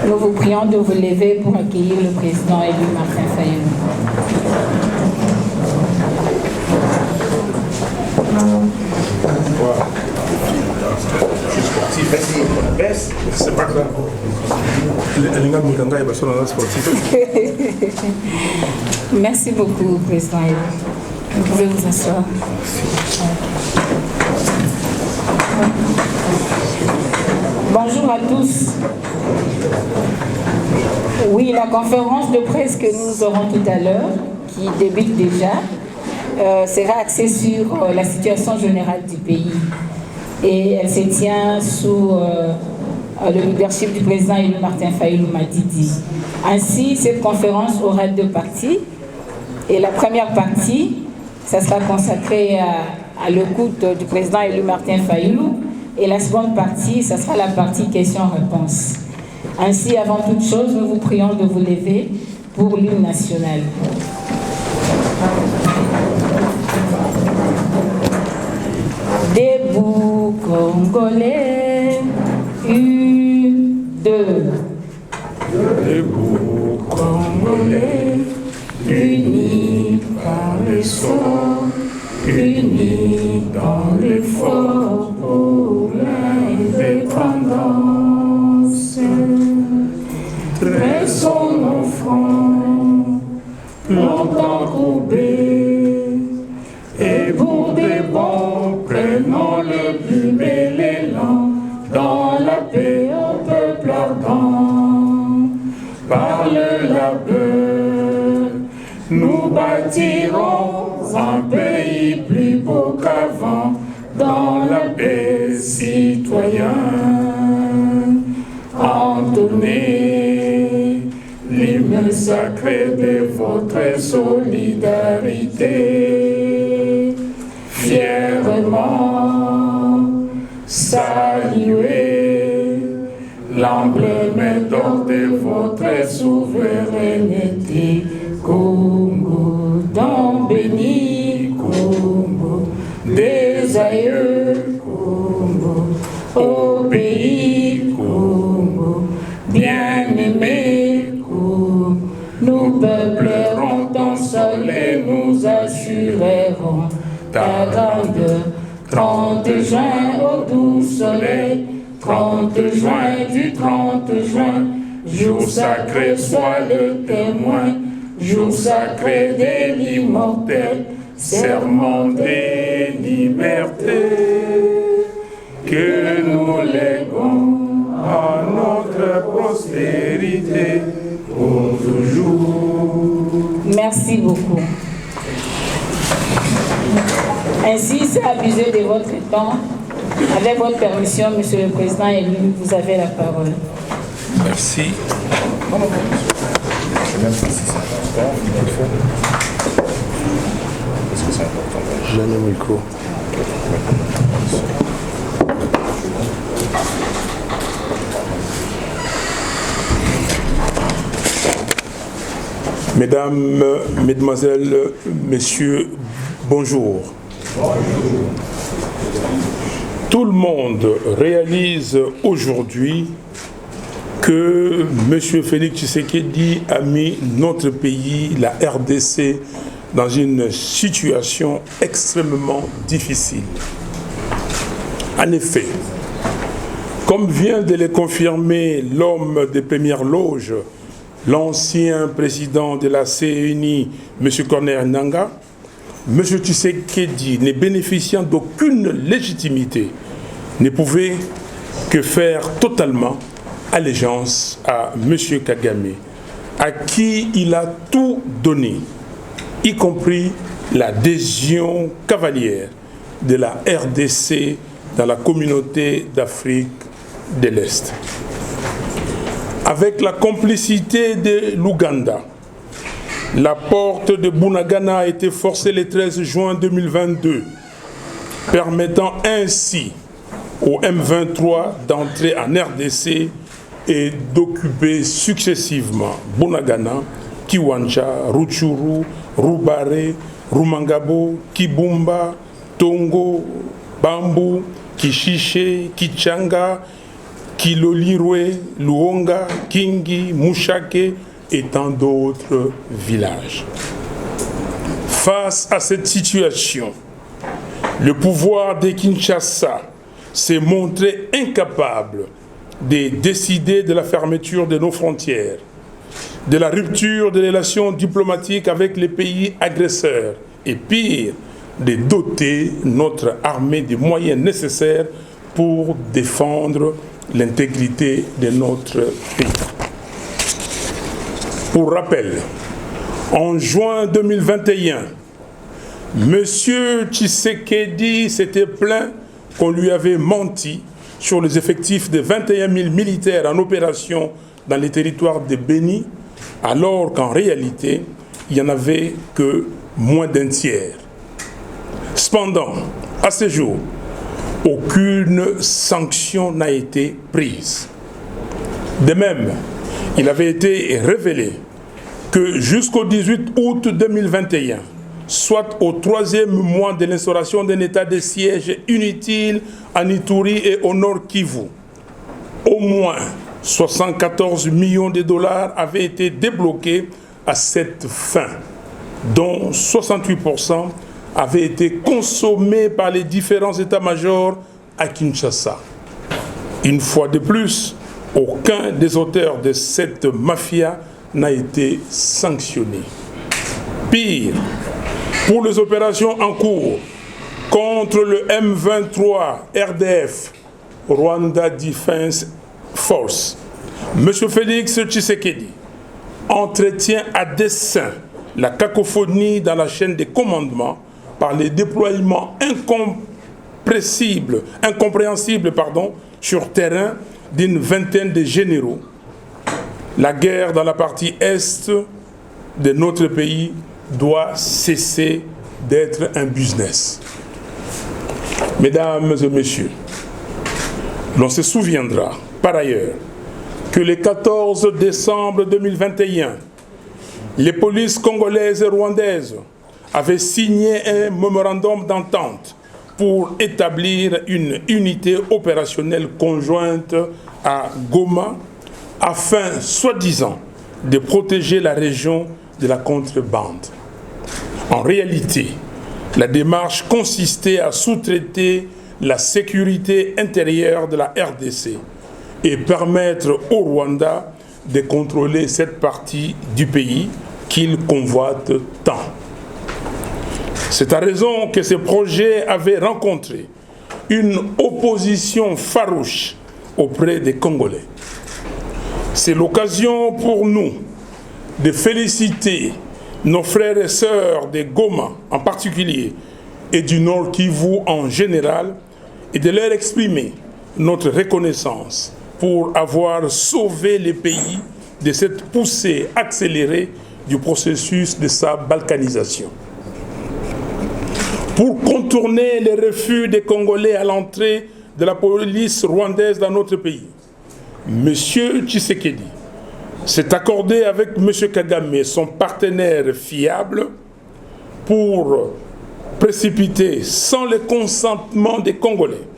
Nous vous prions de vous lever pour accueillir le président élu Martin Fayulu. Je suis sportif, merci pour la baisse, c'est pas grave. Merci beaucoup, président élu. Vous pouvez vous asseoir. Bonjour à tous. Oui, la conférence de presse que nous aurons tout à l'heure, qui débute déjà, sera axée sur la situation générale du pays. Et elle se tient sous le leadership du président élu Martin Fayulu Madidi. Ainsi, cette conférence aura deux parties. Et la première partie, ça sera consacré à l'écoute du président élu Martin Fayulu. Et la seconde partie, ça sera la partie questions-réponses. Ainsi, avant toute chose, nous vous prions de vous lever pour l'hymne national. Debout Congolais, une, deux. Debout Congolais, unis par le sort, unis dans l'effort pour l'indépendance. Dressons nos fronts, longtemps courbés, et pour des bons, prenons le plus bel élan dans la paix au peuple ardent. Par le labeur, nous bâtirons un pays plus beau qu'avant dans la paix citoyenne. Entonnez l'hymne sacré de votre solidarité. Fièrement saluez l'emblème d'or de votre souveraineté. Congo, don béni, Congo, des aïeux, Congo, au pays, Congo, bien-aimé, Congo, nous peuplerons ton sol et nous assurerons ta grandeur. 30 juin au doux soleil, 30 juin du 30 juin, jour sacré soit le témoin, jour sacré de l'immortel, serment des libertés, que nous léguons à notre postérité pour toujours. Merci beaucoup. Ainsi, c'est abusé de votre temps. Avec votre permission, Monsieur le Président élu, vous avez la parole. Merci. Jeanne Miko. Mesdames, Mesdemoiselles, Messieurs, bonjour. Tout le monde réalise aujourd'hui que M. Félix Tshisekedi a mis notre pays, la RDC, dans une situation extrêmement difficile. En effet, comme vient de le confirmer l'homme des premières loges, l'ancien président de la CENI, M. Corneille Nangaa, M. Tshisekedi, ne bénéficiant d'aucune légitimité, ne pouvait que faire totalement allégeance à M. Kagame, à qui il a tout donné, y compris l'adhésion cavalière de la RDC dans la communauté d'Afrique de l'Est. Avec la complicité de l'Ouganda, la porte de Bunagana a été forcée le 13 juin 2022, permettant ainsi au M23 d'entrer en RDC et d'occuper successivement Bunagana, Kiwanja, Rutshuru, Rubare, Rumangabo, Kibumba, Tongo, Bambu, Kishiche, Kichanga, Kilolirwe, Luonga, Kingi, Mouchake et tant d'autres villages. Face à cette situation, le pouvoir de Kinshasa s'est montré incapable de décider de la fermeture de nos frontières, de la rupture des relations diplomatiques avec les pays agresseurs et pire, de doter notre armée des moyens nécessaires pour défendre l'intégrité de notre pays. Pour rappel, en juin 2021, M. Tshisekedi s'était plaint qu'on lui avait menti sur les effectifs de 21 000 militaires en opération dans les territoires de Béni, alors qu'en réalité, il n'y en avait que moins d'un tiers. Cependant, à ce jour, aucune sanction n'a été prise. De même, il avait été révélé que jusqu'au 18 août 2021, soit au 3e mois de l'instauration d'un état de siège inutile en Ituri et au Nord Kivu, au moins 74 millions de dollars avaient été débloqués à cette fin, dont 68% avaient été consommés par les différents états-majors à Kinshasa. Une fois de plus, aucun des auteurs de cette mafia n'a été sanctionné. Pire, pour les opérations en cours contre le M23 RDF, Rwanda Defense Force, M. Félix Tshisekedi entretient à dessein la cacophonie dans la chaîne des commandements par les déploiements incompréhensibles sur terrain d'une vingtaine de généraux. La guerre dans la partie est de notre pays doit cesser d'être un business. Mesdames et messieurs, l'on se souviendra par ailleurs que le 14 décembre 2021, les polices congolaises et rwandaises avaient signé un mémorandum d'entente pour établir une unité opérationnelle conjointe à Goma afin, soi-disant, de protéger la région de la contrebande. En réalité, la démarche consistait à sous-traiter la sécurité intérieure de la RDC et permettre au Rwanda de contrôler cette partie du pays qu'il convoite tant. C'est à raison que ce projet avait rencontré une opposition farouche auprès des Congolais. C'est l'occasion pour nous de féliciter nos frères et sœurs de Goma en particulier et du Nord Kivu en général et de leur exprimer notre reconnaissance pour avoir sauvé les pays de cette poussée accélérée du processus de sa balkanisation. Pour contourner les refus des Congolais à l'entrée de la police rwandaise dans notre pays, M. Tshisekedi s'est accordé avec M. Kagame, son partenaire fiable, pour précipiter, sans le consentement des Congolais,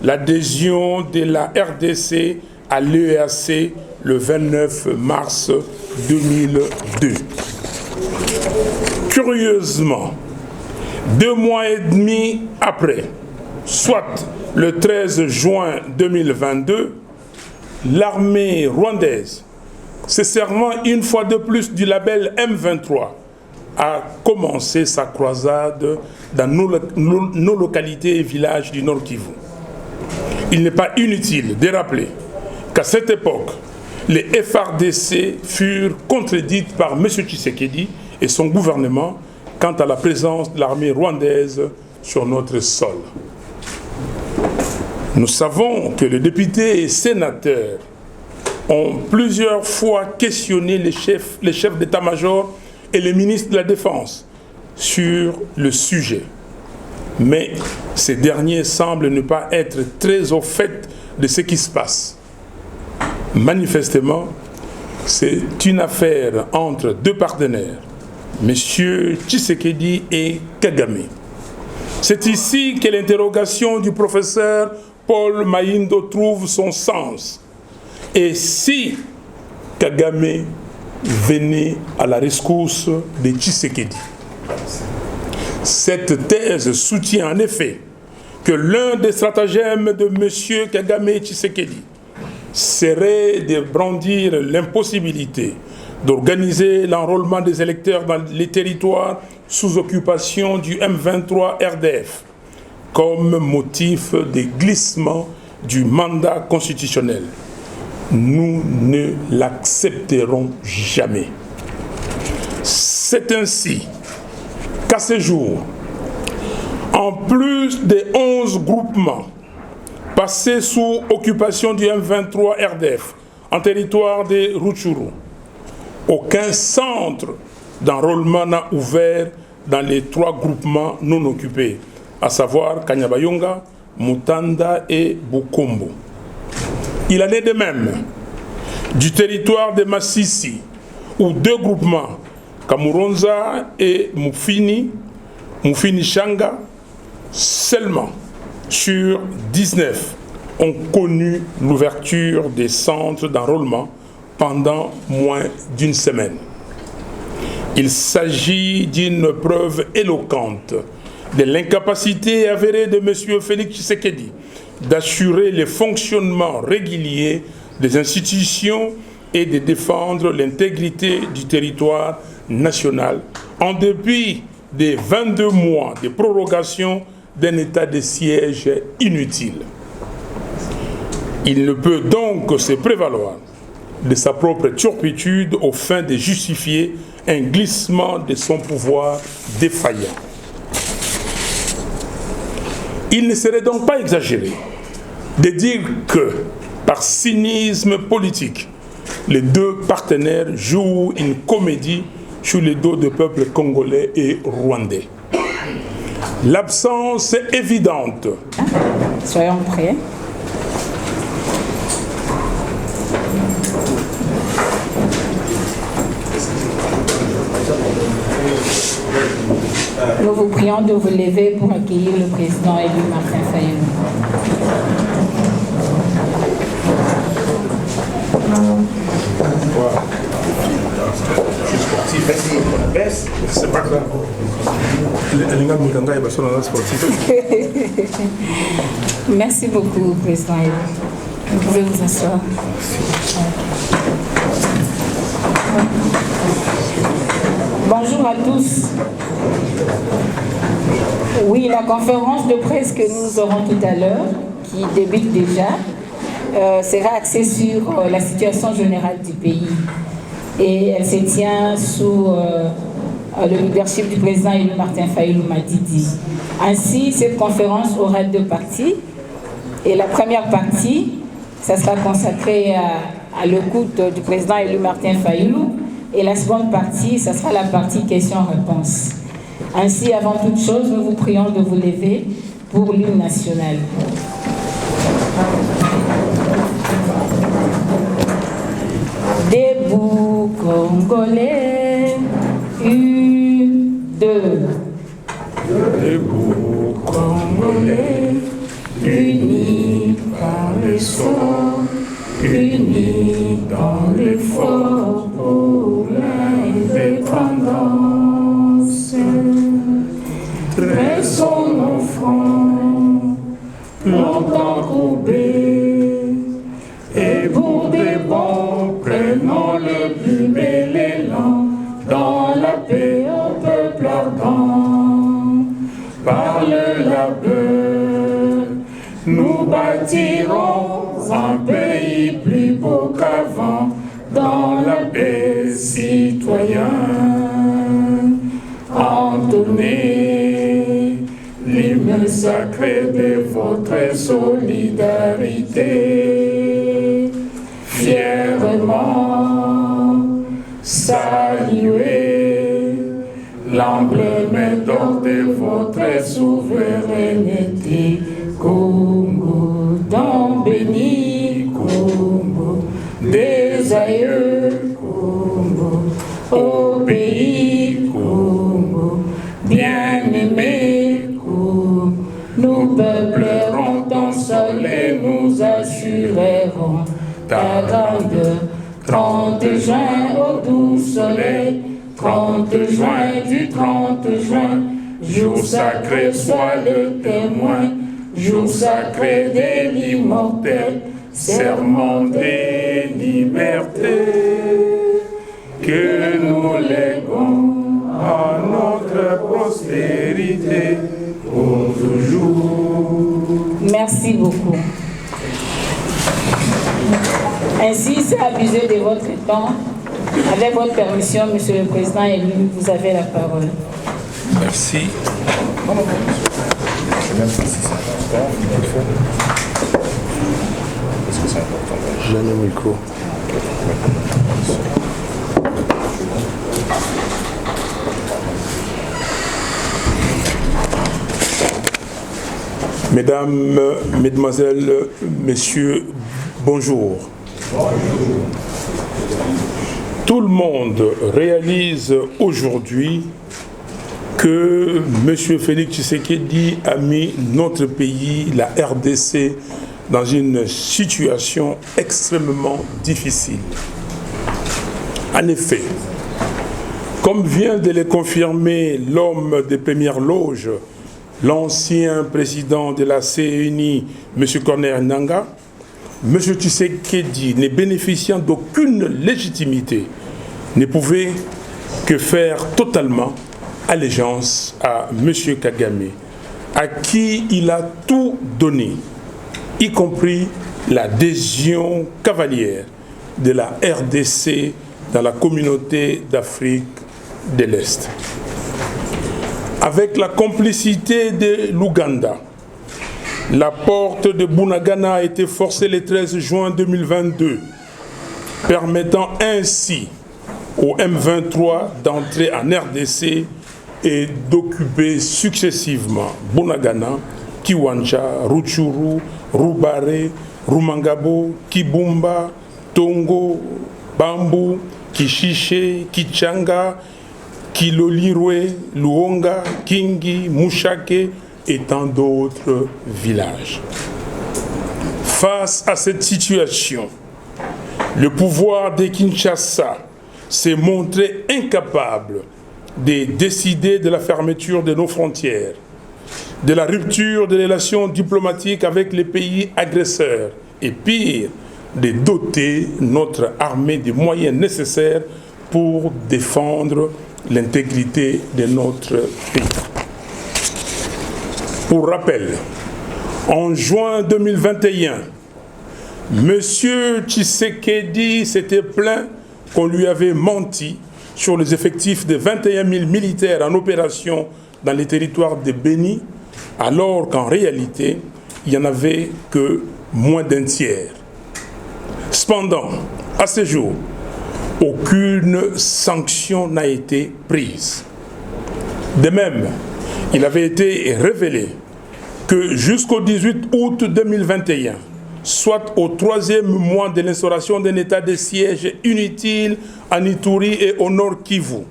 l'adhésion de la RDC à l'EAC le 29 mars 2002. Curieusement, 2 mois et demi après, soit le 13 juin 2022, l'armée rwandaise, se servant une fois de plus du label M23, a commencé sa croisade dans nos localités et villages du Nord Kivu. Il n'est pas inutile de rappeler qu'à cette époque, les FARDC furent contredites par M. Tshisekedi et son gouvernement quant à la présence de l'armée rwandaise sur notre sol. Nous savons que les députés et sénateurs ont plusieurs fois questionné les chefs d'état-major et les ministres de la Défense sur le sujet. Mais ces derniers semblent ne pas être très au fait de ce qui se passe. Manifestement, c'est une affaire entre deux partenaires, M. Tshisekedi et Kagame. C'est ici que l'interrogation du professeur Paul Mahindo trouve son sens. Et si Kagame venait à la rescousse de Tshisekedi? Cette thèse soutient en effet que l'un des stratagèmes de M. Kagame Tshisekedi serait de brandir l'impossibilité d'organiser l'enrôlement des électeurs dans les territoires sous occupation du M23 RDF comme motif de glissement du mandat constitutionnel. Nous ne l'accepterons jamais. C'est ainsi qu'à ce jour, en plus des 11 groupements passés sous occupation du M23 RDF en territoire de Rutshuru, aucun centre d'enrôlement n'a ouvert dans les 3 groupements non occupés, à savoir Kanyabayonga, Mutanda et Bukombo. Il en est de même du territoire de Massissi, où 2 groupements, Kamuronza et Mufini Shanga, seulement sur 19, ont connu l'ouverture des centres d'enrôlement pendant moins d'une semaine. Il s'agit d'une preuve éloquente de l'incapacité avérée de M. Félix Tshisekedi d'assurer le fonctionnement régulier des institutions et de défendre l'intégrité du territoire national, en dépit des 22 mois de prorogation d'un état de siège inutile. Il ne peut donc se prévaloir de sa propre turpitude aux fins de justifier un glissement de son pouvoir défaillant. Il ne serait donc pas exagéré de dire que, par cynisme politique, les 2 partenaires jouent une comédie sur le dos des peuples congolais et rwandais. L'absence évidente. Soyons prêts. Nous vous prions de vous lever pour accueillir le président élu Martin Fayulu. Je suis sportif, merci pour la baisse, c'est pas grave. Merci beaucoup, président élu. Vous pouvez vous asseoir. Bonjour à tous. Oui, la conférence de presse que nous aurons tout à l'heure, qui débute déjà, sera axée sur la situation générale du pays. Et elle se tient sous le leadership du président élu Martin Fayulu Madidi. Ainsi, cette conférence aura 2 parties. Et la première partie, ça sera consacré à l'écoute du président élu Martin Fayulu. Et la seconde partie, ça sera la partie questions-réponses. Ainsi, avant toute chose, nous vous prions de vous lever pour l'hymne national. Debout, Congolais, 1, 2. Debout, Congolais, unis par le sort, unis dans l'effort pour l'indépendance. Dressons nos fronts, longtemps courbés, et pour des bons, prenons le plus bel élan dans la paix au peuple ardent. Par le labeur, nous bâtirons un pays plus beau qu'avant dans la paix citoyenne. Entonnez l'hymne sacré de votre solidarité. Fièrement saluez l'emblème d'or de votre souveraineté. Congo, dans béni, Congo, des aïeux, Congo, au pays, Congo, bien-aimé, Congo, nous peuplerons ton sol et nous assurerons ta grâce. juin au doux soleil, 30 juin du 30 juin, jour sacré soit le témoin, jour sacré de l'immortel, serment des libertés, que nous léguons à notre prospérité pour toujours. Merci beaucoup. Ainsi, c'est abusé de votre temps. Avec votre permission, Monsieur le Président élu, vous avez la parole. Merci. Mesdames, Mesdemoiselles, Messieurs, bonjour. Tout le monde réalise aujourd'hui que M. Félix Tshisekedi a mis notre pays, la RDC, dans une situation extrêmement difficile. En effet, comme vient de le confirmer l'homme des premières loges, l'ancien président de la CENI, M. Corneille Nangaa, M. Tshisekedi, ne bénéficiant d'aucune légitimité, ne pouvait que faire totalement allégeance à M. Kagame, à qui il a tout donné, y compris l'adhésion cavalière de la RDC dans la communauté d'Afrique de l'Est. Avec la complicité de l'Ouganda, la porte de Bunagana a été forcée le 13 juin 2022, permettant ainsi au M23 d'entrer en RDC et d'occuper successivement Bunagana, Kiwanja, Rutshuru, Rubare, Rumangabo, Kibumba, Tongo, Bambu, Kishiche, Kichanga, Kilolirwe, Luonga, Kingi, Mushake et tant d'autres villages. Face à cette situation, le pouvoir de Kinshasa s'est montré incapable de décider de la fermeture de nos frontières, de la rupture des relations diplomatiques avec les pays agresseurs et pire, de doter notre armée des moyens nécessaires pour défendre l'intégrité de notre pays. Pour rappel, en juin 2021, M. Tshisekedi s'était plaint qu'on lui avait menti sur les effectifs de 21 000 militaires en opération dans les territoires de Béni, alors qu'en réalité, il n'y en avait que moins d'un tiers. Cependant, à ce jour, aucune sanction n'a été prise. De même, il avait été révélé que jusqu'au 18 août 2021, soit au 3e mois de l'instauration d'un état de siège inutile en Ituri et au Nord Kivu,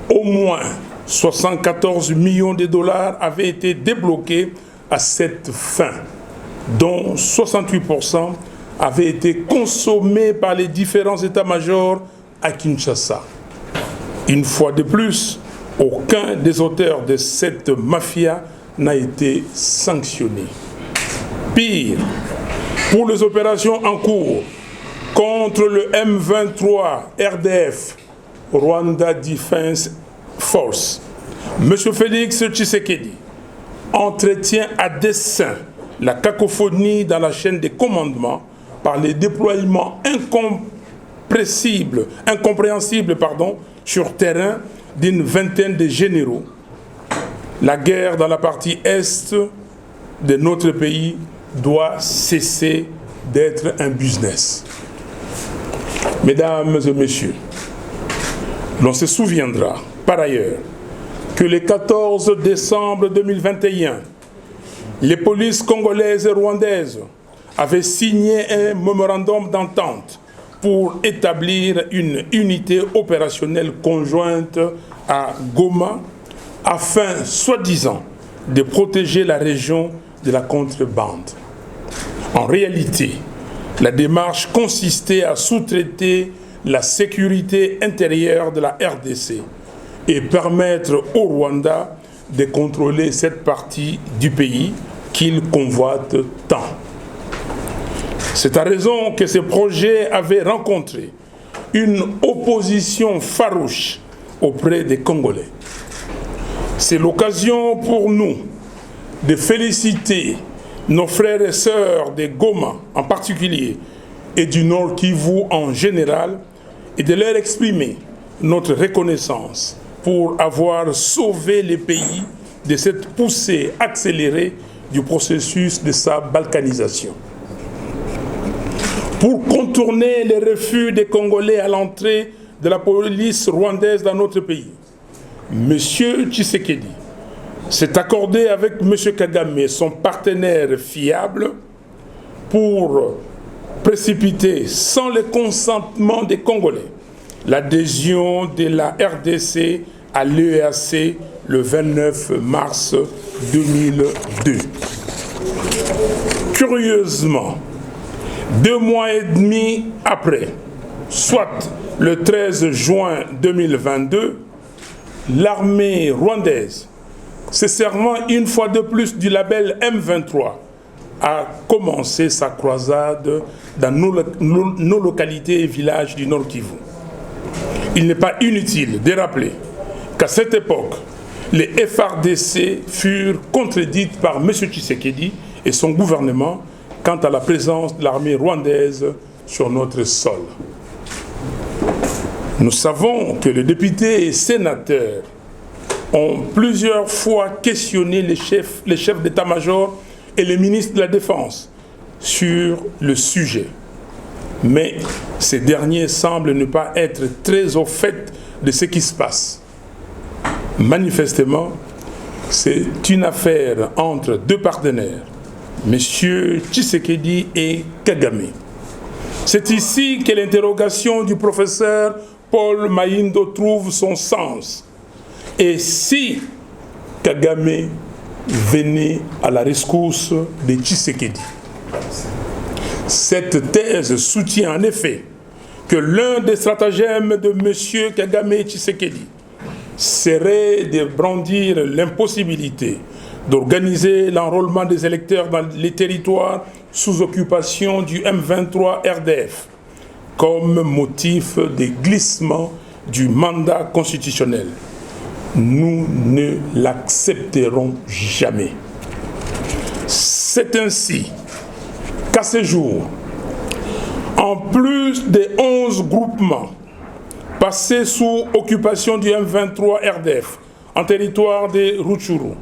au moins 74 millions de dollars avaient été débloqués à cette fin, dont 68% avaient été consommés par les différents états-majors à Kinshasa. Une fois de plus, aucun des auteurs de cette mafia n'a été sanctionné. Pire, pour les opérations en cours contre le M23 RDF, Rwanda Defense Force, M. Félix Tshisekedi entretient à dessein la cacophonie dans la chaîne des commandements par les déploiements incompréhensibles sur terrain d'une vingtaine de généraux. La guerre dans la partie est de notre pays doit cesser d'être un business. Mesdames et messieurs, l'on se souviendra par ailleurs que le 14 décembre 2021, les polices congolaises et rwandaises avaient signé un mémorandum d'entente pour établir une unité opérationnelle conjointe à Goma afin, soi-disant, de protéger la région de la contrebande. En réalité, la démarche consistait à sous-traiter la sécurité intérieure de la RDC et permettre au Rwanda de contrôler cette partie du pays qu'il convoite tant. C'est à raison que ce projet avait rencontré une opposition farouche auprès des Congolais. C'est l'occasion pour nous de féliciter nos frères et sœurs de Goma en particulier et du Nord Kivu en général et de leur exprimer notre reconnaissance pour avoir sauvé le pays de cette poussée accélérée du processus de sa balkanisation. Pour contourner les refus des Congolais à l'entrée de la police rwandaise dans notre pays, M. Tshisekedi s'est accordé avec M. Kagame, son partenaire fiable, pour précipiter, sans le consentement des Congolais, l'adhésion de la RDC à l'EAC le 29 mars 2002. Curieusement, 2 mois et demi après, soit le 13 juin 2022, l'armée rwandaise, se servant une fois de plus du label M23, a commencé sa croisade dans nos localités et villages du Nord Kivu. Il n'est pas inutile de rappeler qu'à cette époque, les FARDC furent contredites par M. Tshisekedi et son gouvernement quant à la présence de l'armée rwandaise sur notre sol. Nous savons que les députés et sénateurs ont plusieurs fois questionné les chefs d'état-major et les ministres de la Défense sur le sujet. Mais ces derniers semblent ne pas être très au fait de ce qui se passe. Manifestement, c'est une affaire entre deux partenaires, M. Tshisekedi et Kagame. C'est ici que l'interrogation du professeur Paul Mahindo trouve son sens. Et si Kagame venait à la rescousse de Tshisekedi? Cette thèse soutient en effet que l'un des stratagèmes de M. Kagame Tshisekedi serait de brandir l'impossibilité d'organiser l'enrôlement des électeurs dans les territoires sous occupation du M23 RDF comme motif de glissement du mandat constitutionnel. Nous ne l'accepterons jamais. C'est ainsi qu'à ce jour, en plus des 11 groupements passés sous occupation du M23 RDF en territoire de Rutshuru,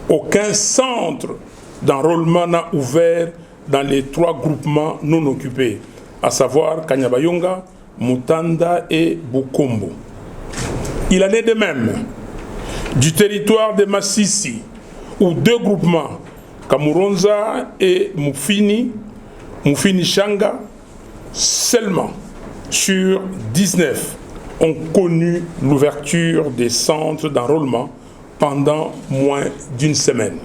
aucun centre d'enrôlement n'a ouvert dans les 3 groupements non occupés, à savoir Kanyabayonga, Mutanda et Bukombo. Il en est de même du territoire de Massissi, où 2 groupements, Kamuronza et Mufini Shanga, seulement sur 19, ont connu l'ouverture des centres d'enrôlement pendant moins d'une semaine.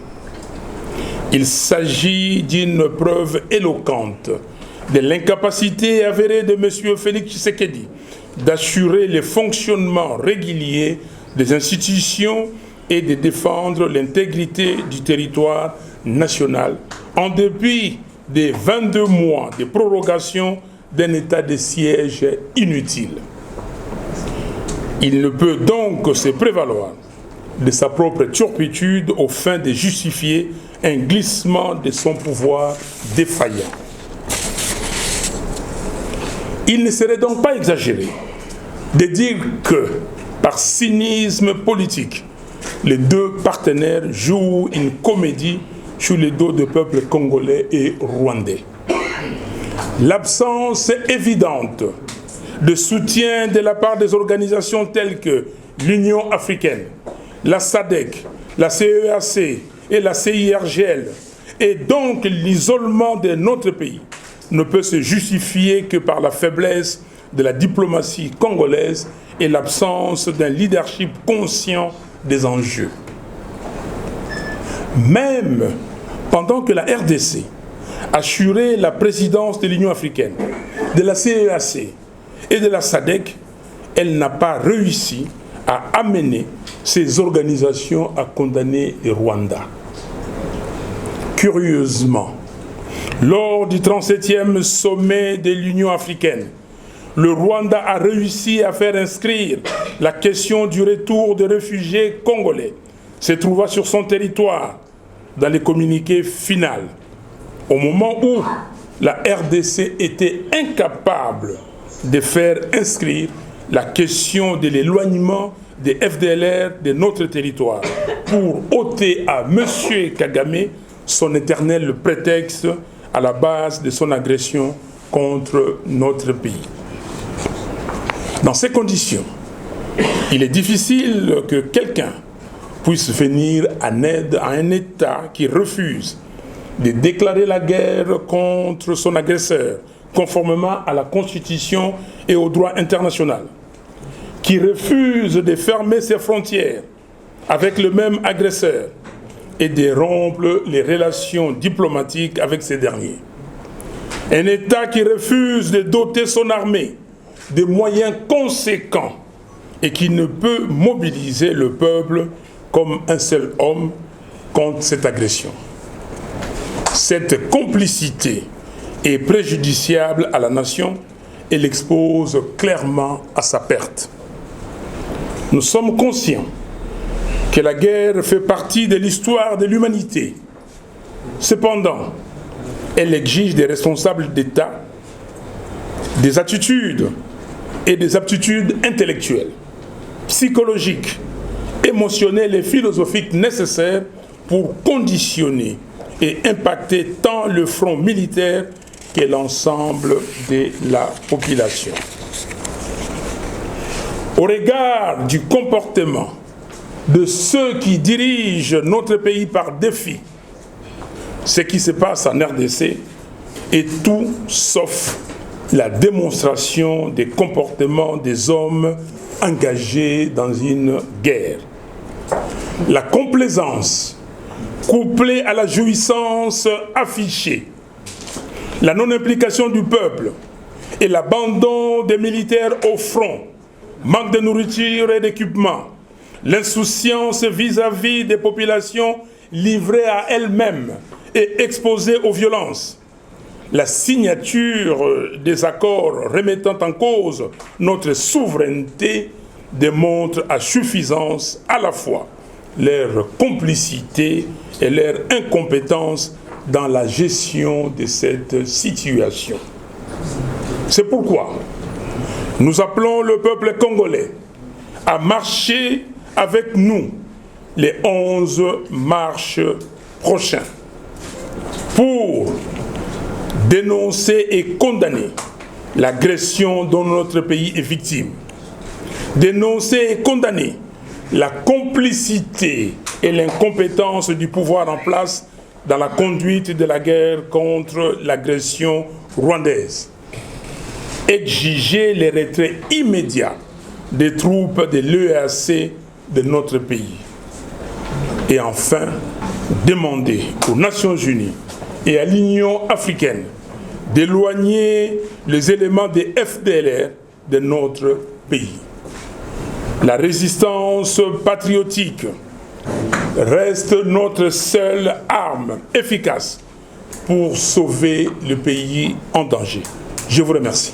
Il s'agit d'une preuve éloquente de l'incapacité avérée de M. Félix Tshisekedi d'assurer le fonctionnement régulier des institutions et de défendre l'intégrité du territoire national, en dépit des 22 mois de prorogation d'un état de siège inutile. Il ne peut donc se prévaloir de sa propre turpitude aux fins de justifier un glissement de son pouvoir défaillant. Il ne serait donc pas exagéré de dire que, par cynisme politique, les 2 partenaires jouent une comédie sur le dos du peuple congolais et rwandais. L'absence évidente de soutien de la part des organisations telles que l'Union africaine, la SADC, la CEAC et la CIRGL, et donc l'isolement de notre pays, ne peut se justifier que par la faiblesse de la diplomatie congolaise et l'absence d'un leadership conscient des enjeux. Même pendant que la RDC assurait la présidence de l'Union africaine, de la CEAC et de la SADC, elle n'a pas réussi à amener ces organisations à condamner le Rwanda. Curieusement, lors du 37e sommet de l'Union africaine, le Rwanda a réussi à faire inscrire la question du retour des réfugiés congolais se trouvant sur son territoire dans les communiqués finaux, au moment où la RDC était incapable de faire inscrire la question de l'éloignement des FDLR de notre territoire pour ôter à M. Kagame son éternel prétexte à la base de son agression contre notre pays. Dans ces conditions, il est difficile que quelqu'un puisse venir en aide à un État qui refuse de déclarer la guerre contre son agresseur, conformément à la Constitution et au droit international, qui refuse de fermer ses frontières avec le même agresseur et de rompre les relations diplomatiques avec ces derniers. Un État qui refuse de doter son armée de moyens conséquents et qui ne peut mobiliser le peuple comme un seul homme contre cette agression. Cette complicité est préjudiciable à la nation et l'expose clairement à sa perte. Nous sommes conscients que la guerre fait partie de l'histoire de l'humanité. Cependant, elle exige des responsables d'État des attitudes et des aptitudes intellectuelles, psychologiques, émotionnelles et philosophiques nécessaires pour conditionner et impacter tant le front militaire que l'ensemble de la population. Au regard du comportement de ceux qui dirigent notre pays par défi, ce qui se passe en RDC est tout sauf la démonstration des comportements des hommes engagés dans une guerre. La complaisance, couplée à la jouissance affichée, la non-implication du peuple et l'abandon des militaires au front, manque de nourriture et d'équipement, l'insouciance vis-à-vis des populations livrées à elles-mêmes et exposées aux violences, la signature des accords remettant en cause notre souveraineté démontre à suffisance à la fois leur complicité et leur incompétence dans la gestion de cette situation. C'est pourquoi nous appelons le peuple congolais à marcher avec nous les 11 mars prochains pour dénoncer et condamner l'agression dont notre pays est victime, dénoncer et condamner la complicité et l'incompétence du pouvoir en place dans la conduite de la guerre contre l'agression rwandaise, exiger le retrait immédiat des troupes de l'EAC de notre pays et enfin demander aux Nations Unies et à l'Union africaine d'éloigner les éléments des FDLR de notre pays. La résistance patriotique reste notre seule arme efficace pour sauver le pays en danger. Je vous remercie.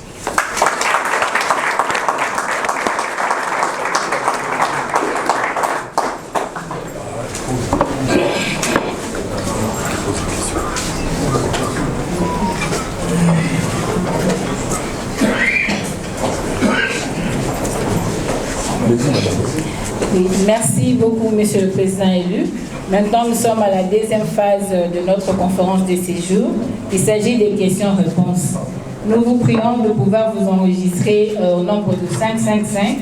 Merci beaucoup, Monsieur le Président élu. Maintenant, nous sommes à la deuxième phase de notre conférence de séjour. Il s'agit des questions-réponses. Nous vous prions de pouvoir vous enregistrer au nombre de 555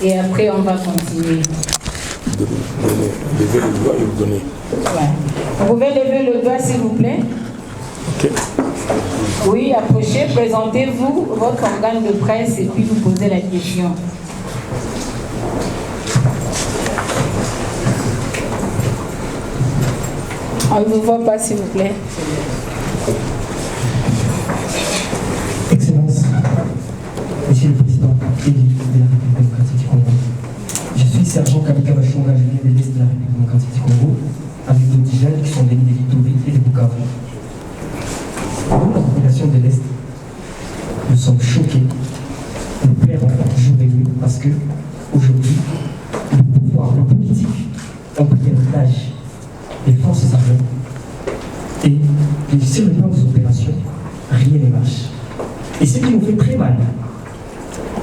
et après on va continuer. Levez le doigt et vous donnez. Ouais. Vous pouvez lever le doigt s'il vous plaît. Ok. Oui, approchez, présentez-vous votre organe de presse et puis vous posez la question. On ne vous voit pas, s'il vous plaît. Excellence, Monsieur le Président. sergent Kabika Bachonga, je viens de l'Est de la République démocratique du Congo, avec d'autres jeunes qui sont venus de Vitori et de Bukavu. Nous, la population de l'Est, nous sommes choqués. Nous pleurons jour et nuit parce que, aujourd'hui, le pouvoir, le politique, ont pris l'otage des forces armées. Et sur le plan des opérations, rien ne marche. Et ce qui nous fait très mal,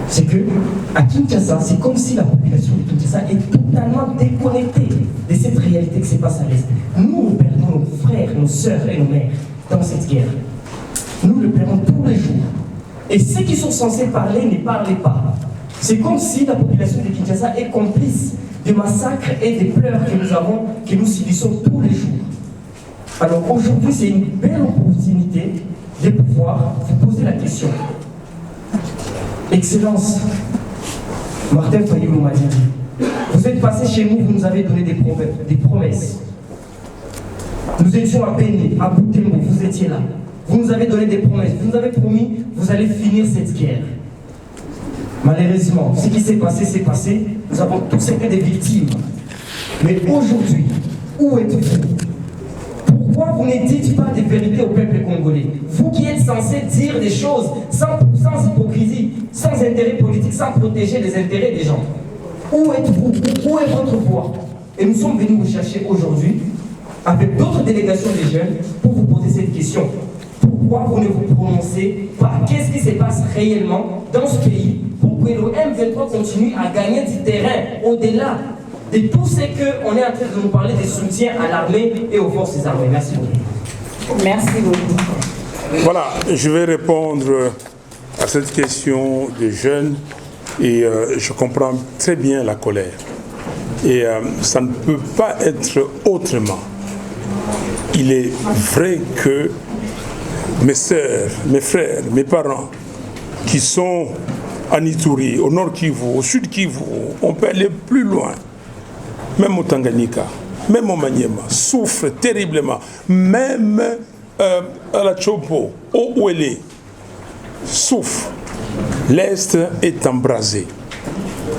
c'est que à Kinshasa, c'est comme si la population de Kinshasa est totalement déconnectée de cette réalité qui se passe à l'Est. Nous perdons nos frères, nos sœurs et nos mères dans cette guerre. Nous le perdons tous les jours. Et ceux qui sont censés parler ne parlent pas. C'est comme si la population de Kinshasa est complice des massacres et des pleurs que nous subissons tous les jours. Alors aujourd'hui, c'est une belle opportunité de pouvoir vous poser la question. Excellence, Martin Fayulu m'a dit, vous êtes passé chez nous, vous nous avez donné des promesses. Nous étions à Béni, à Boutembo, vous étiez là. Vous nous avez donné des promesses, vous nous avez promis, vous allez finir cette guerre. Malheureusement, ce qui s'est passé, nous avons tous été des victimes. Mais aujourd'hui, où êtes-vous? Pourquoi vous ne dites pas des vérités au peuple congolais? Vous qui êtes censés dire des choses sans hypocrisie, sans intérêt politique, sans protéger les intérêts des gens. Où êtes-vous? Où est votre voix? Et nous sommes venus vous chercher aujourd'hui, avec d'autres délégations des jeunes, pour vous poser cette question. Pourquoi vous ne vous prononcez pas? Qu'est-ce qui se passe réellement dans ce pays pour que le M23 continue à gagner du terrain au-delà de tout ce qu'on est en train de nous parler de soutien à l'armée et aux forces armées? Merci beaucoup. Merci beaucoup. Voilà, je vais répondre à cette question des jeunes et je comprends très bien la colère. Et ça ne peut pas être autrement. Il est vrai que mes sœurs, mes frères, mes parents qui sont à Ituri, au nord Kivu, au sud Kivu, on peut aller plus loin. Même au Tanganyika, même au Maniema, souffrent terriblement. Même à la Chopo, au Ouélé, souffre. L'Est est embrasé.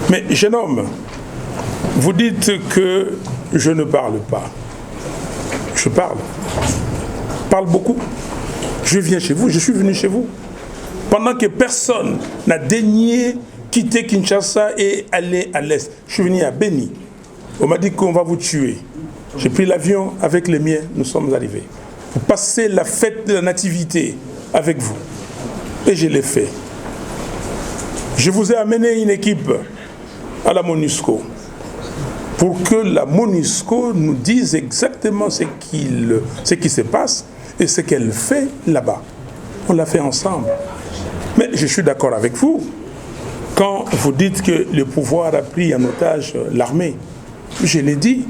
Mais jeune homme, vous dites que je ne parle pas. Je parle. Je parle beaucoup. Je viens chez vous, je suis venu chez vous. Pendant que personne n'a daigné quitter Kinshasa et aller à l'Est. Je suis venu à Béni. On m'a dit qu'on va vous tuer. J'ai pris l'avion avec les miens, nous sommes arrivés. Pour passer la fête de la nativité avec vous. Et je l'ai fait. Je vous ai amené une équipe à la MONUSCO pour que la MONUSCO nous dise exactement ce qui se passe et ce qu'elle fait là-bas. On l'a fait ensemble. Mais je suis d'accord avec vous quand vous dites que le pouvoir a pris en otage l'armée. Je l'ai dit,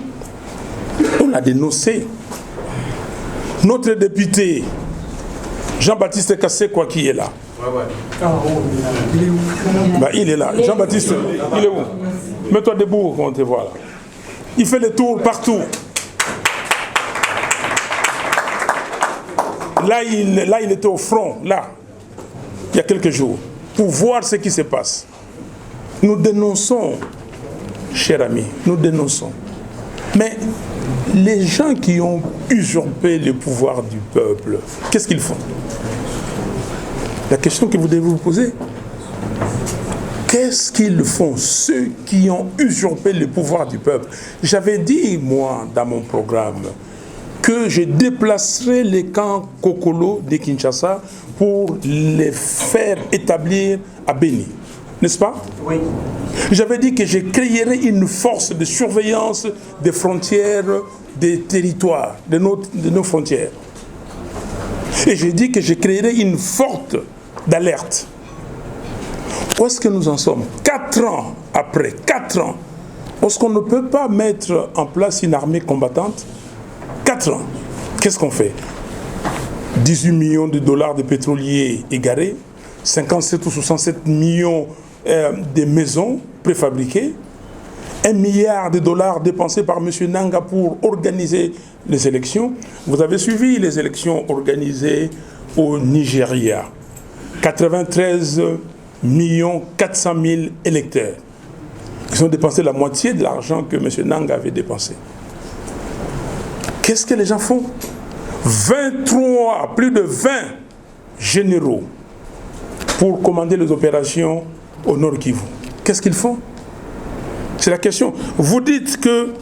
on l'a dénoncé. Notre député, Jean-Baptiste Kassekwa, qui est là. Bah, il est là. Jean-Baptiste, il est où? Mets-toi debout, on te voit là. Il fait le tour partout. Là, il était au front, là, il y a quelques jours, pour voir ce qui se passe. Nous dénonçons, chers amis, nous dénonçons. Mais les gens qui ont usurpé le pouvoir du peuple, qu'est-ce qu'ils font? La question que vous devez vous poser, qu'est-ce qu'ils font, ceux qui ont usurpé le pouvoir du peuple? J'avais dit, moi, dans mon programme, que je déplacerai les camps Kokolo de Kinshasa pour les faire établir à Béni. N'est-ce pas? Oui. J'avais dit que je créerais une force de surveillance des frontières, des territoires, de nos frontières. Et j'ai dit que je créerais une forte d'alerte. Où est-ce que nous en sommes? 4 ans après, 4 ans, est-ce qu'on ne peut pas mettre en place une armée combattante? 4 ans. Qu'est-ce qu'on fait? 18 millions de dollars de pétroliers égarés, 57 ou 67 millions de maisons préfabriquées, 1 milliard de dollars dépensés par M. Nanga pour organiser les élections. Vous avez suivi les élections organisées au Nigeria. 93 400 000 électeurs. Ils ont dépensé la moitié de l'argent que M. Nanga avait dépensé. Qu'est-ce que les gens font? 23, plus de 20 généraux pour commander les opérations au Nord Kivu. Qu'est-ce qu'ils font? C'est la question. Vous dites que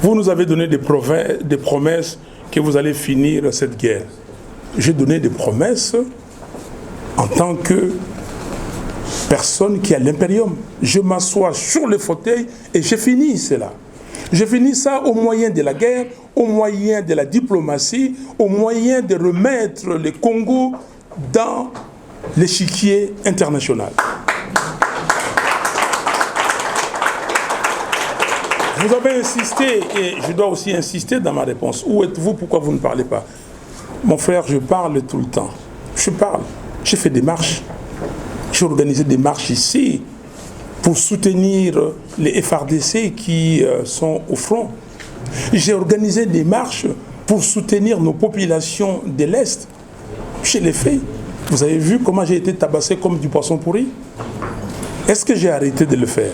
vous nous avez donné des promesses que vous allez finir cette guerre. J'ai donné des promesses en tant que personne qui a l'impérium. Je m'assois sur le fauteuil et j'ai fini cela. J'ai fini ça au moyen de la guerre, au moyen de la diplomatie, au moyen de remettre le Congo dans l'échiquier international. Vous avez insisté, et je dois aussi insister dans ma réponse. Où êtes-vous? Pourquoi vous ne parlez pas? Mon frère, je parle tout le temps. Je parle. J'ai fait des marches. J'ai organisé des marches ici pour soutenir les FARDC qui sont au front. J'ai organisé des marches pour soutenir nos populations de l'Est. Je l'ai fait. Vous avez vu comment j'ai été tabassé comme du poisson pourri? Est-ce que j'ai arrêté de le faire?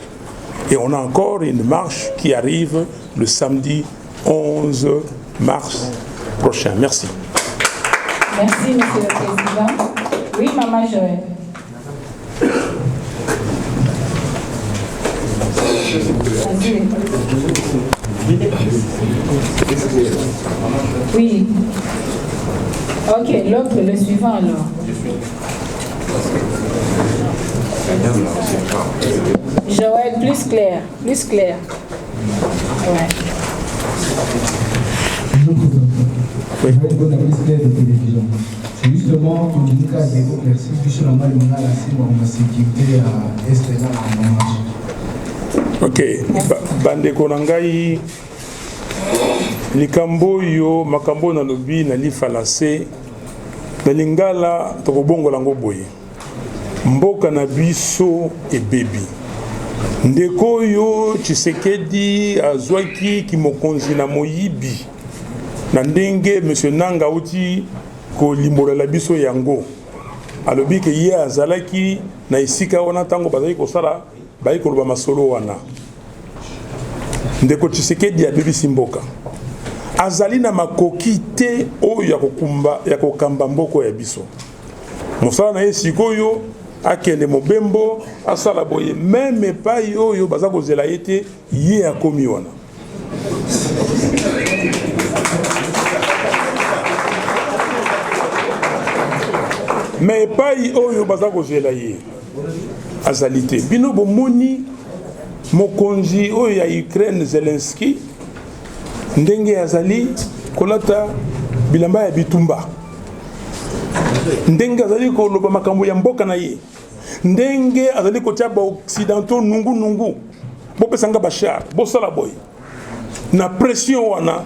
Et on a encore une marche qui arrive le samedi 11 mars prochain. Merci. Merci, Monsieur le Président. Oui, Maman Joël. Oui. Ok, l'autre, le suivant alors. Joël, plus clair, plus clair. Ouais. Oui. C'est justement pour nous dire que merci puisque la malle on a la sécurité à est là en marche. Ok, bande konangai likambo yo makambo na lobi na lifalase na lingala tokobongo lango boye mboka na biso ebebi ndeko yo Tshisekedi azwaki kimokonzi na moyibi na ndenge M. Nanga uti ko limbolela biso yango alobi ke ye azalaki na esika wana tango bazali kosala bayi koloba masolo wana ndeko Tshisekedi abebisi mboka azali na makoki te oyo ya kokamba mboko ya biso mosala na ye sikoyo akende mobembo asala boye meme epai oyo baza kozela ye te ye akomi wana. Mais epai oyo baza kozela ye azali te. Bino bomoni mokonzi oyo ya Ukraine Zelensky ndenge azali kolata bilamba ya bitumba, ndenge azali koloba makambo ya mboka na ye, ndenge azali kotia ba occidentaux nungu bopesanga bachar bosala boy na pression wana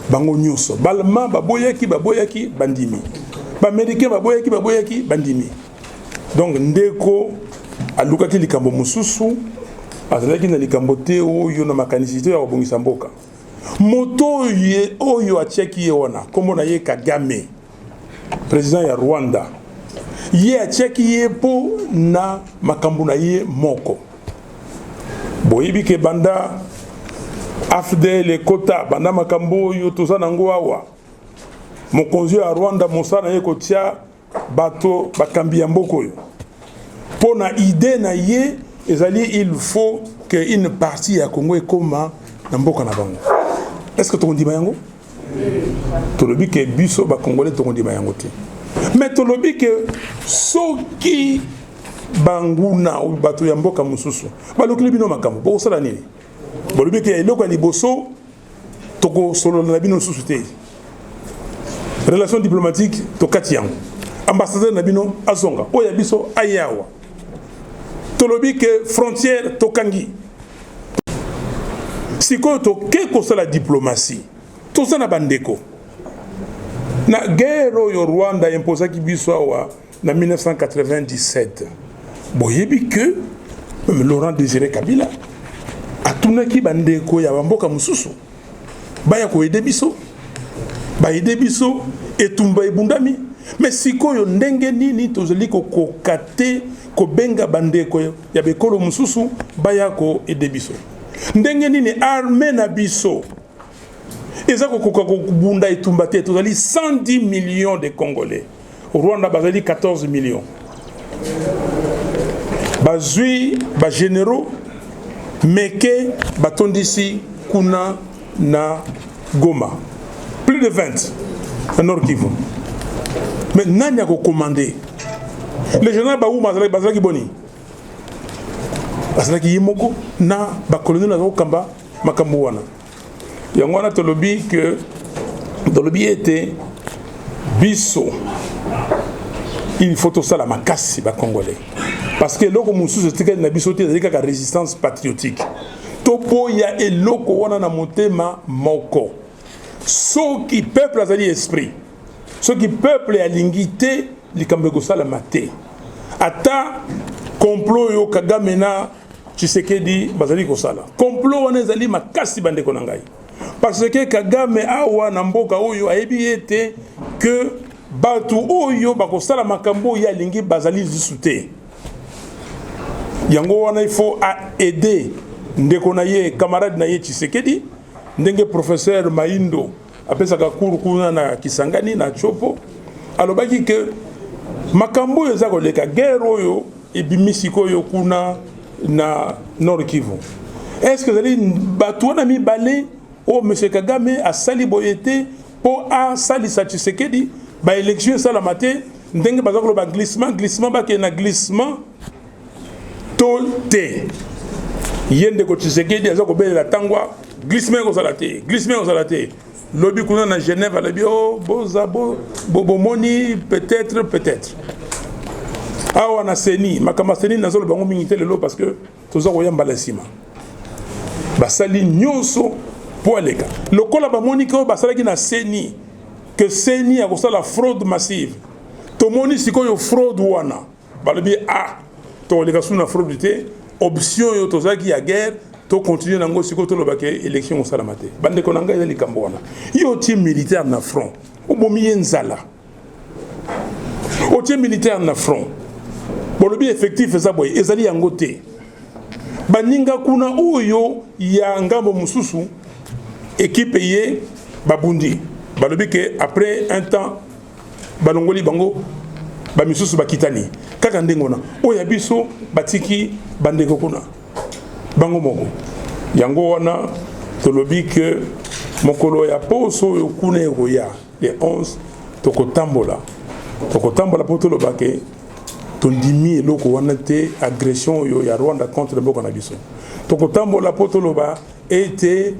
bango nyonso balma baboyaki bandimi, ba-américain baboyaki bandimi. Donc ndeko alukaki likambo mususu azalaki na likambo te oyo na makanisite ya kobongisa mboka. Moto ye oyo atiaki ye wana kombo na ye Kagame, président ya Rwanda, ye atiaki ye po na makambo na ye moko. Boyebi ke banda AFDL ekota banda makambo oyo toza nango awa mokonzi ya Rwanda mosala na ye kotia bato bakambi ya mboko oyo po na idée na ye ezali il faut que une partie ya Congo ekoma na mboka na bango. Est-ce que tokondima yango? Tolobi ke biso ba Congolais tokondima yango te. Mais tolobi ke soki banguna ou bato ya mboka mususu balokili bino makambo bokosala nini? Bolobi ke eloko ya liboso toko solo na bino susu te. Relation diplomatique tokati yango. Ambassadeur na bino azonga oya biso ayawa. Tolobi ke frontière tokangi. Sikoyo toke kosala diplomatie tozana bandeko na guerre oyo Rwanda imposaki biso awa na 1997 boyebi que même Laurent Désiré Kabila atunaki bandeko ya bamboka mususu baya ko aider biso etumba ebundami. Mais sikoyo ndenge nini tozali kokokate ko benga bandeko ya bekolo mususu bayako edebiso ndenge nini armée na biso ezako kokabunda etumba te tozali 110 millions de Congolais. Rwanda bazali 14 millions. Bazui ba généraux meke batondisi kuna na Goma. Plus de 20 en Nord Kivu. Mais nani a commandé? Le général Baou bazalaki boni. Bazalaki yimoko na ba colonel na kamba makambo wana. Yango wana tolobi que tolobi était biso. Il faut tout ça la makasi ba congolais. Parce que loko mususu c'était na biso te ka résistance patriotique. Topo ya eloko wana na motema moko. Soki peuple azali esprit. Soki peuple ya lingité likambe ko sala maté. Ata complot yo Kagame na Tshisekedi bazali ko sala. Complot wana ezali makasi bande ko nangai. Parce que Kagame awa na mboka oyo ayebi ete que batu oyo bakosala makambo ya lingi bazali zisute. Yango wana il faut aider ndeko na ye camarade na ye Tshisekedi ndenge professeur Maindo apesaka cours kuna na Kisangani na Chopo alobaki que makambo yo zako leka guerre oyo ebimisi koyo kuna na Nord Kivu. Est-ce que zali batu na mibale o monsieur Kagame a sali boyete po a sali sa Tshisekedi ba élection sala maté ndenge bazako ba glissement ba ke na glissement toté yende ko Tshisekedi azako belela tangwa glissement ko sala té lobi kuna na Genève alobi oh boza moni peut-être awa na seni makama seni nazolo bango mingité lelo parce que toza koyamba la sima basali nyonso po aleka lokola ba moni ko basalaki na seni que seni a kosala fraude massive to moni sikoyo fraude wana balobi to leka suna fraude te option yo tozaki ya guerre to continuer nango siko to lobake élection au salamate bande ko nanga ezali kambo wana yo ti militaire na front obomi yenzala o ti militaire na front bolobi effectif eza boy ezali yango te baninga kuna oyo ya ngambo mususu équipe ye babundi balobi que après un temps balongoli bango ba misusu bakitani kaka ndengona oya biso batiki bandeko kuna bango moko yango wana tolobi que mokolo ya poso yo kuna eroya les 11 tokotambola po tolobake tondimi eloko wana te agression yo ya Rwanda contre le mboka na biso tokotambola po toloba ete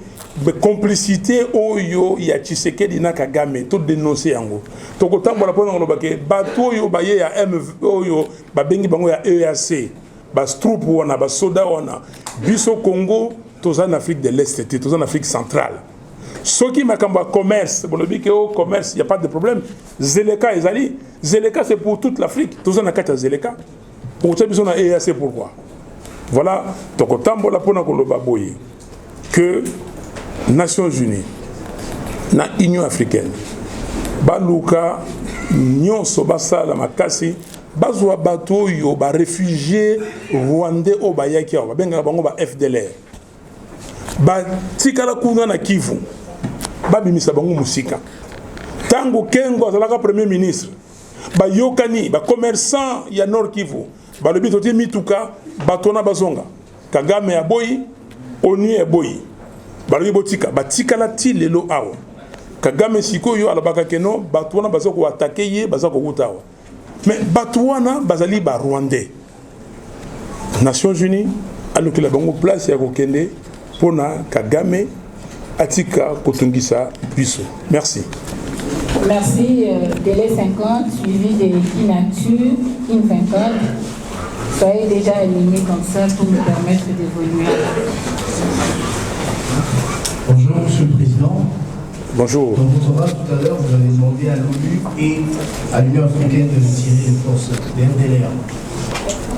complicité oyo ya Tshisekedi na Kagame to dénoncer yango tokotambola po ngoloba ke bato oyo baye ya MV oyo babengi bango ya EAC bas troupe wana bas soda wana biso Congo toza en Afrique de l'Est te toza en Afrique centrale soki makamba commerce bolobi ke o commerce y a pas de problème Zeleka ezali Zeleka c'est pour toute l'Afrique toza na kata Zeleka pour ça biso na EAC pourquoi voilà tokotambola po na koloba boye que Nations Unies na Union africaine baluka nyonso basala makasi bazwa bato yo ba réfugiés rwandais o bayaki awa benga bango ba FDLR ba tikala kuna na Kivu babimisa bango musika tango Kengo azalaka premier ministre ba yokani ba commerçant ya Nord Kivu ba lobi toti mituka batona bazonga Kagame ya boyi oni ya boyi balobi botika batikala ti lelo awa Kagame sikoyo alobaka keno bato wana baza ko attaquer ye baza ko kutawa mais bato wana bazali ba Rwandais Nations Unies alokela bango place ya kokende pona Kagame atika kotungisa biso merci. Merci. Délai 50 suivi des Kinature, in 50. Soyez déjà alignés comme ça pour nous permettre d'évoluer. Bonjour Monsieur le Président. Bonjour. Dans votre oratoire tout à l'heure, vous avez demandé à l'ONU et à l'Union africaine de retirer les forces des FDLR.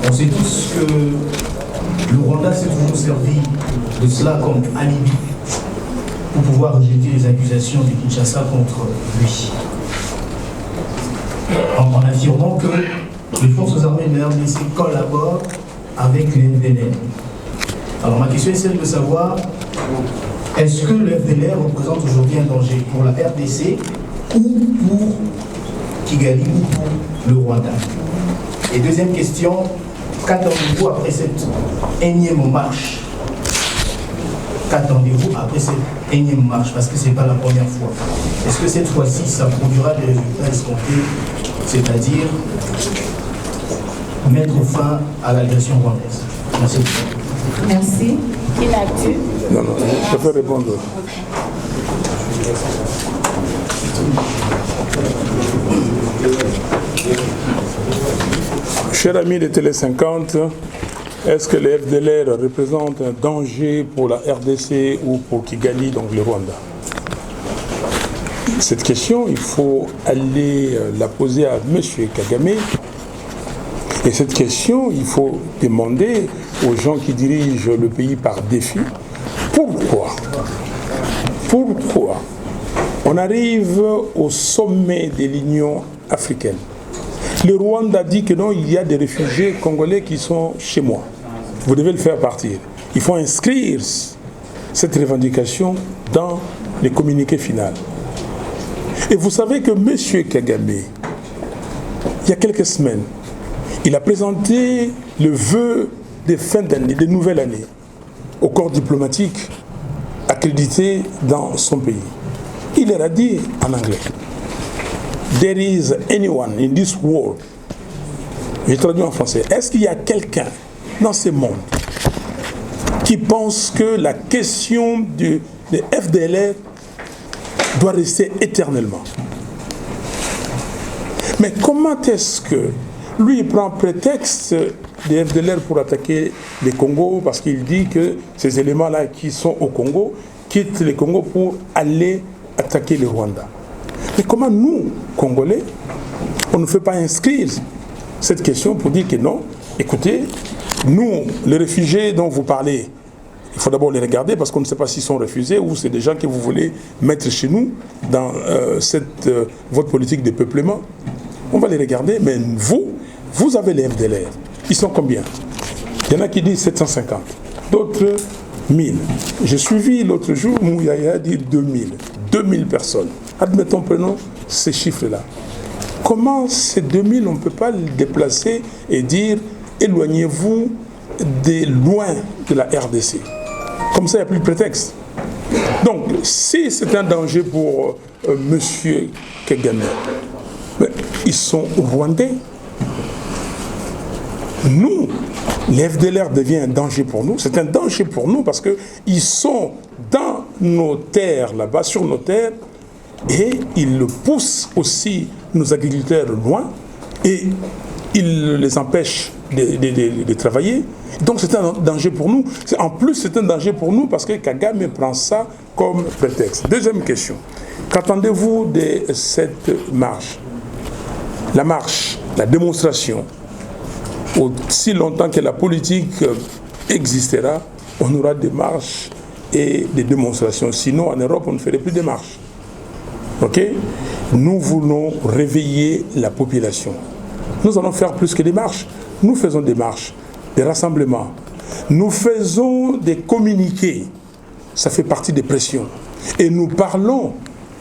On sait tous que le Rwanda s'est toujours servi de cela comme alibi pour pouvoir rejeter les accusations de Kinshasa contre lui. En affirmant que les forces armées de la RDC collaborent avec les FDLR. Alors ma question est celle de savoir, est-ce que le FDLR représente aujourd'hui un danger pour la RDC ou pour Kigali ou pour le Rwanda? Et deuxième question, qu'attendez-vous après cette énième marche? Qu'attendez-vous après cette énième marche? Parce que ce n'est pas la première fois. Est-ce que cette fois-ci, ça produira des résultats escomptés, c'est-à-dire mettre fin à l'agression rwandaise? Merci. Merci. Qui n'a-tu? Non, je peux répondre. Cher ami de Télé 50, est-ce que les FDLR représentent un danger pour la RDC ou pour Kigali, donc le Rwanda? Cette question, il faut aller la poser à M. Kagame. Et cette question, il faut demander aux gens qui dirigent le pays par défi, pourquoi on arrive au sommet de l'Union africaine. Le Rwanda dit que non, il y a des réfugiés congolais qui sont chez moi. Vous devez le faire partir. Il faut inscrire cette revendication dans les communiqués finaux. Et vous savez que M. Kagame, il y a quelques semaines, il a présenté le vœu de fin d'année, de nouvelle année, au corps diplomatique accrédité dans son pays. Il leur a dit en anglais, there is anyone in this world, j'ai traduit en français, est-ce qu'il y a quelqu'un dans ce monde qui pense que la question de FDLR doit rester éternellement? Mais comment est-ce que lui il prend prétexte des FDLR pour attaquer les Congo parce qu'il dit que ces éléments-là qui sont au Congo quittent le Congo pour aller attaquer le Rwanda? Mais comment nous, Congolais, on ne fait pas inscrire cette question pour dire que non, écoutez, nous, les réfugiés dont vous parlez, il faut d'abord les regarder parce qu'on ne sait pas s'ils sont refusés ou c'est des gens que vous voulez mettre chez nous dans votre politique de peuplement. On va les regarder, mais vous avez les FDLR. Ils sont combien? Il y en a qui disent 750, d'autres 1000. J'ai suivi l'autre jour, Mouyaya dit 2000. 2000 personnes. Admettons, prenons ces chiffres-là. Comment ces 2000, on ne peut pas les déplacer et dire éloignez-vous loin de la RDC? Comme ça, il n'y a plus de prétexte. Donc, si c'est un danger pour M. Kagame, ils sont rwandais. Nous, les FDLR devient un danger pour nous. C'est un danger pour nous parce qu'ils sont dans nos terres, là-bas, sur nos terres, et ils poussent aussi nos agriculteurs loin, et ils les empêchent de travailler. Donc c'est un danger pour nous. En plus, c'est un danger pour nous parce que Kagame prend ça comme prétexte. Deuxième question. Qu'attendez-vous de cette marche? La marche, la démonstration, aussi longtemps que la politique existera, on aura des marches et des démonstrations. Sinon, en Europe, on ne ferait plus de marches. Ok? Nous voulons réveiller la population. Nous allons faire plus que des marches. Nous faisons des marches, des rassemblements. Nous faisons des communiqués. Ça fait partie des pressions. Et nous parlons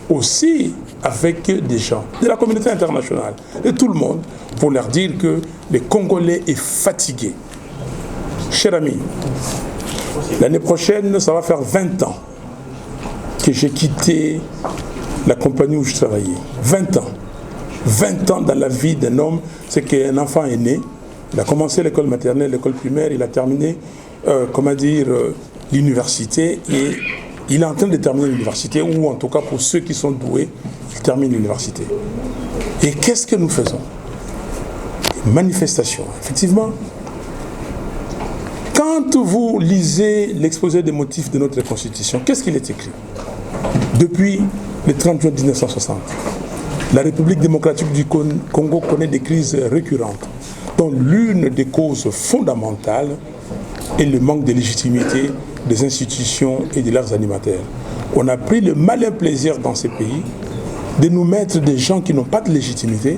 aussi avec des gens de la communauté internationale, de tout le monde, pour leur dire que les Congolais est fatigué. Cher ami, l'année prochaine, ça va faire 20 ans que j'ai quitté la compagnie où je travaillais. 20 ans. 20 ans dans la vie d'un homme, c'est qu'un enfant est né, il a commencé l'école maternelle, l'école primaire, il a terminé, l'université, et il est en train de terminer l'université, ou en tout cas pour ceux qui sont doués, ils terminent l'université. Et qu'est-ce que nous faisons? Manifestation, effectivement. Quand vous lisez l'exposé des motifs de notre Constitution, qu'est-ce qu'il est écrit? Depuis le 30 juin 1960, la République démocratique du Congo connaît des crises récurrentes, dont l'une des causes fondamentales est le manque de légitimité des institutions et de leurs animateurs. On a pris le malin plaisir dans ces pays de nous mettre des gens qui n'ont pas de légitimité,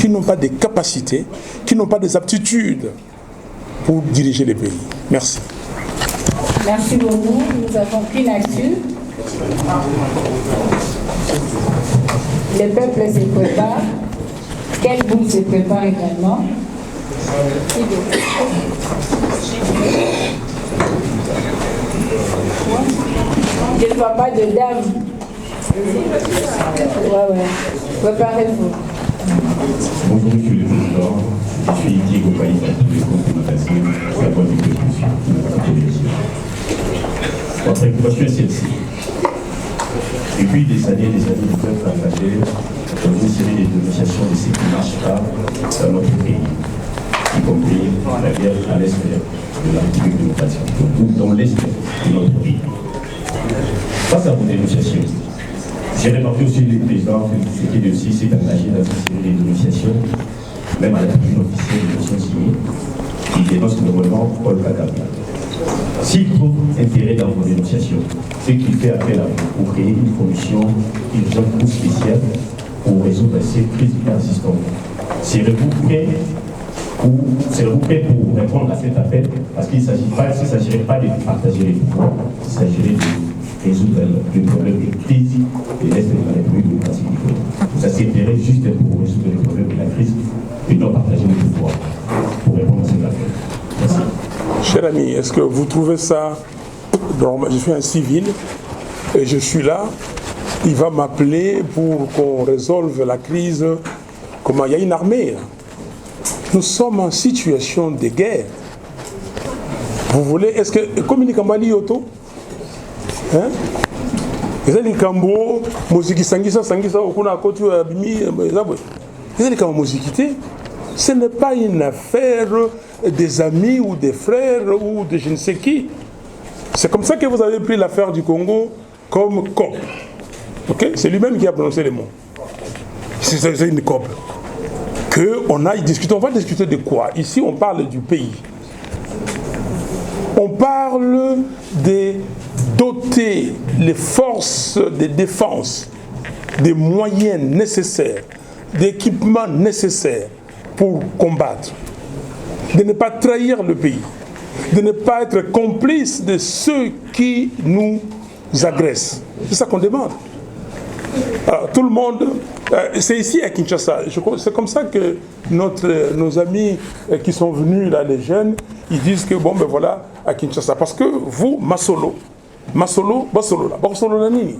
qui n'ont pas des capacités, qui n'ont pas des aptitudes pour diriger les pays. Merci. Merci beaucoup. Nous avons pris là-dessus. Le peuple se prépare. Quel bout se prépare également. Je ne vois pas de dame. Ouais. Préparez-vous. Bonjour Monsieur le Président, je suis Diego Païta, tous les comptes de ma casquette, la voix du peuple de la télévision. Votre préoccupation est celle-ci. Depuis des années, le peuple a engagé dans une série de dénonciations de ce qui ne marche pas dans notre pays, y compris la guerre à l'est de la République démocratique, dans l'est de notre pays. Face à vos dénonciations, j'ai remarqué aussi le président qui aussi s'est engagé dans une série de dénonciations, même à la tribune officielle des Nations Unies, qui dénonce le gouvernement Paul Kagame. S'il trouve intérêt dans vos dénonciations, c'est qu'il fait appel à vous pour créer une commission urgente ou spéciale pour résoudre ces crises persistantes. Serez-vous prêt pour répondre à cet appel? Parce qu'il ne s'agirait pas de partager les pouvoirs, il s'agirait de résoudre le problème des crises de l'Est de la République démocratique du Congo. Vous accepterez juste pour résoudre le problème de la crise et non partager les pouvoirs pour répondre à cet appel. Merci. Cher ami, est-ce que vous trouvez ça normal? Je suis un civil et je suis là. Il va m'appeler pour qu'on résolve la crise. Comment? Il y a une armée. Nous sommes en situation de guerre. Vous voulez? Est-ce que communique Mali Yoto? Hein? Ezali kambo muziki sangisa okuna kotu abimi ezabwe. Ezali kambo muzikité. Ce n'est pas une affaire des amis ou des frères ou de je ne sais qui. C'est comme ça que vous avez pris l'affaire du Congo comme COP. Okay? C'est lui-même qui a prononcé les mots. C'est une COP. On aille discuter. On va discuter de quoi? Ici, on parle du pays. On parle de doter les forces de défense des moyens nécessaires, d'équipements nécessaires pour combattre, de ne pas trahir le pays, de ne pas être complice de ceux qui nous agressent. C'est ça qu'on demande. Alors, tout le monde, c'est ici à Kinshasa. C'est comme ça que nos amis qui sont venus, là, les jeunes, ils disent que bon, ben voilà, à Kinshasa. Parce que vous, Masolo, là, Nani.